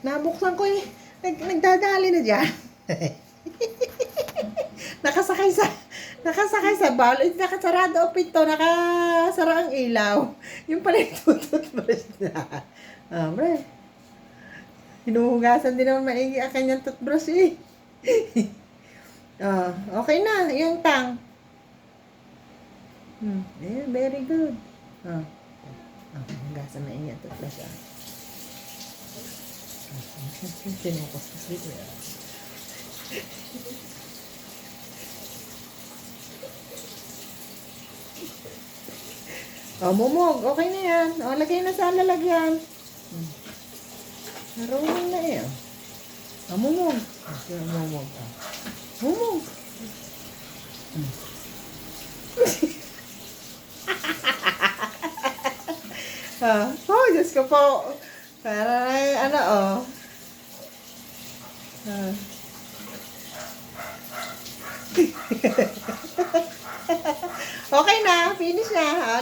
Nabuksan ko eh. Nagdadali na dyan. Nakasakay sa balot. Nakasarado ang pinto. Nakasara ang ilaw. Yung pala yung toothbrush na. Bre. Hinuhugasan din naman maigi ang kanyang toothbrush eh. Okay na. Yung tang. Yeah, very good. Hugasan maigi ang toothbrush. Tinukos ko sweet na. Mumog. Okay na yan. Lagay na sa lalagyan. Marunong na eh. Mumog. Mumog. Mumog. Diyos ko po. Para ano Okay na. Finish na.